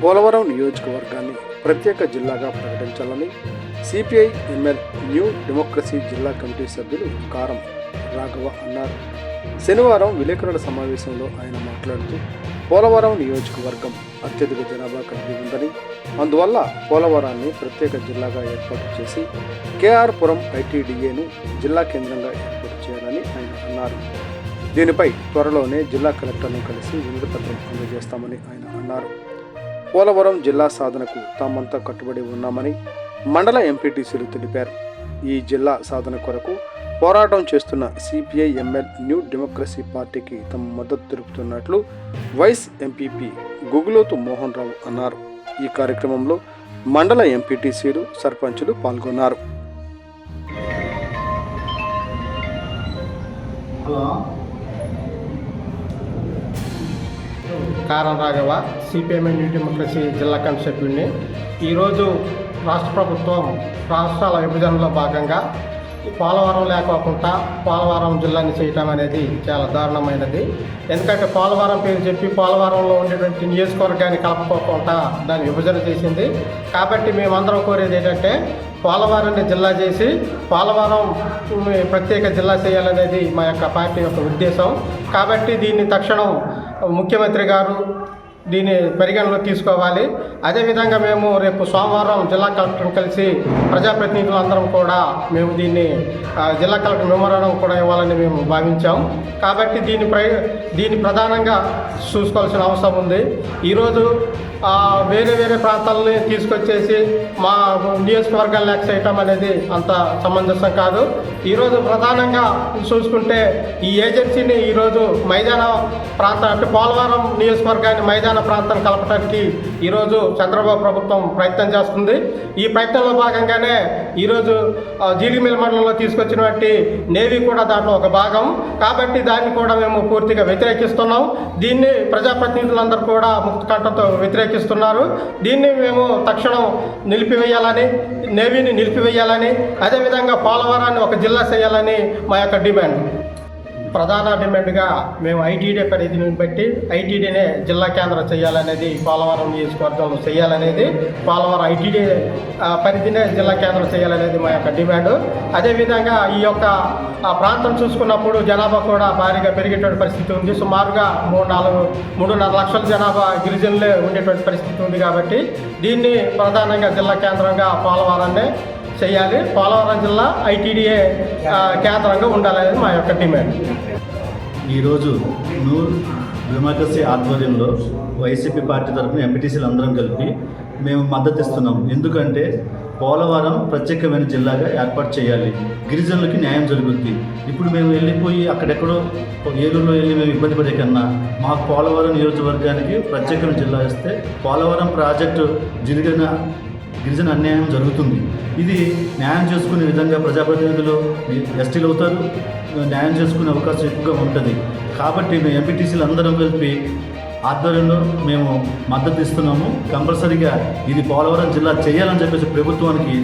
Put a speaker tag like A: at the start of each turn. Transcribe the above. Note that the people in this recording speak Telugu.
A: పోలవరం నియోజకవర్గాన్ని ప్రత్యేక జిల్లాగా ప్రకటించాలని సిపిఐ ఎంఎల్ న్యూ డెమోక్రసీ జిల్లా కమిటీ సభ్యులు కారం రాఘవ అన్నారు. శనివారం విలేకరుల సమావేశంలో ఆయన మాట్లాడుతూ పోలవరం నియోజకవర్గం అత్యధిక జనాభా కలిగి ఉందని, అందువల్ల పోలవరాన్ని ప్రత్యేక జిల్లాగా ఏర్పాటు చేసి కేఆర్పురం ఐటీడీఏను జిల్లా కేంద్రంగా ఏర్పాటు చేయాలని ఆయన అన్నారు. దీనిపై త్వరలోనే జిల్లా కలెక్టర్ను కలిసి వినతిపత్రం అందజేస్తామని ఆయన అన్నారు. పోలవరం జిల్లా సాధనకు తామంతా కట్టుబడి ఉన్నామని మండల ఎంపీటీసీలు తెలిపారు. ఈ జిల్లా సాధన కొరకు పోరాటం చేస్తున్న సిపిఐ ఎంఎల్ న్యూ డెమోక్రసీ పార్టీకి తమ మద్దతు తెలుపుతున్నట్లు వైస్ ఎంపీపీ గుగులోతు మోహన్ రావు అన్నారు. ఈ కార్యక్రమంలో మండల ఎంపీటీసీలు, సర్పంచులు పాల్గొన్నారు.
B: కారం రాఘవ, సిపిఎం న్యూ డెమోక్రసీ జిల్లా కమిటీ సభ్యుడిని. ఈరోజు రాష్ట్ర ప్రభుత్వం రాష్ట్రాల విభజనలో భాగంగా పోలవరం లేకోకుండా పోలవరం జిల్లాని చేయటం అనేది చాలా దారుణమైనది. ఎందుకంటే పోలవరం పేరు చెప్పి పోలవరంలో ఉండేటువంటి నియోజకవర్గాన్ని కలపకోకుండా దాన్ని విభజన చేసింది. కాబట్టి మేమందరం కోరేది ఏంటంటే పోలవరాన్ని జిల్లా చేసి పోలవరం ప్రత్యేక జిల్లా చేయాలనేది మా యొక్క పార్టీ యొక్క ఉద్దేశం. కాబట్టి దీన్ని తక్షణం ముఖ్యమంత్రి గారు దీన్ని పరిగణలో తీసుకోవాలి. అదేవిధంగా మేము రేపు సోమవారం జిల్లా కలెక్టర్ని కలిసి ప్రజాప్రతినిధులందరం కూడా మేము దీన్ని జిల్లా కలెక్టర్ మెమోరాండం కూడా ఇవ్వాలని మేము భావించాం. కాబట్టి దీన్ని ప్రధానంగా చూసుకోవాల్సిన అవసరం ఉంది. ఈరోజు వేరే వేరే ప్రాంతాలని తీసుకొచ్చేసి మా నియోజకవర్గాన్ని లెక్క చేయటం అనేది అంత సమంజసం కాదు. ఈరోజు ప్రధానంగా చూసుకుంటే ఈ ఏజెన్సీని ఈరోజు మైదాన ప్రాంతం అంటే పోలవరం నియోజకవర్గాన్ని మైదాన ప్రాంతాన్ని కలపడానికి ఈరోజు చంద్రబాబు ప్రభుత్వం ప్రయత్నం చేస్తుంది. ఈ ప్రయత్నంలో భాగంగానే ఈరోజు జీలిమిల్ మండలంలో తీసుకొచ్చినటువంటి నేవీ కూడా దాంట్లో ఒక భాగం. కాబట్టి దాన్ని కూడా మేము పూర్తిగా వ్యతిరేకిస్తున్నాం. దీన్ని ప్రజాప్రతినిధులందరూ కూడా ముక్త కంఠంతో వ్యతిరేకిస్తున్నారు. దీన్ని మేము తక్షణం నిలిపివేయాలని, నేవీని నిలిపివేయాలని, అదేవిధంగా పోలవరాన్ని ఒక జిల్లా చేయాలని మా యొక్క డిమాండ్. ప్రధాన డిమాండ్గా మేము ఐటీడీ పరిధిని బట్టి ఐటీడీనే జిల్లా కేంద్రం చేయాలనేది, పోలవరం నియోజకవర్గంలో చేయాలనేది, పోలవరం ఐటీడీ పరిధినే జిల్లా కేంద్రం చేయాలనేది మా యొక్క డిమాండ్. అదేవిధంగా ఈ యొక్క ప్రాంతం చూసుకున్నప్పుడు జనాభా కూడా భారీగా పెరిగేటువంటి పరిస్థితి ఉంది. సుమారుగా 3-4 లక్షల జనాభా గిరిజనులే ఉండేటువంటి పరిస్థితి ఉంది. కాబట్టి దీన్ని ప్రధానంగా జిల్లా కేంద్రంగా పోలవరాన్నే చేయాలి. పోలవరం జిల్లా ఐటీడీఏ కేంద్రంగా ఉండాలనేది మా యొక్క డిమాండ్.
C: ఈరోజు న్యూ డెమోక్రసీ ఆధ్వర్యంలో వైసీపీ పార్టీ తరఫున ఎంపీటీసీలు అందరం కలిపి మేము మద్దతు ఇస్తున్నాం. ఎందుకంటే పోలవరం ప్రత్యేకమైన జిల్లాగా ఏర్పాటు చేయాలి. గిరిజనులకి న్యాయం జరుగుద్ది. ఇప్పుడు మేము వెళ్ళిపోయి అక్కడెక్కడో ఏలూరులో వెళ్ళి మేము ఇబ్బంది పడే కన్నా మాకు పోలవరం నియోజకవర్గానికి ప్రత్యేకమైన జిల్లా ఇస్తే పోలవరం ప్రాజెక్టు గిరిజన అన్యాయం జరుగుతుంది. ఇది న్యాయం చేసుకునే విధంగా ప్రజాప్రతినిధులు ఎస్టీలు అవుతారు, న్యాయం చేసుకునే అవకాశం ఎక్కువగా ఉంటుంది. కాబట్టి మేము ఎంపీటీసీలు అందరం కలిపి ఆధ్వర్యంలో మేము మద్దతు ఇస్తున్నాము. కంపల్సరీగా ఇది పోలవరం జిల్లా చేయాలని చెప్పేసి ప్రభుత్వానికి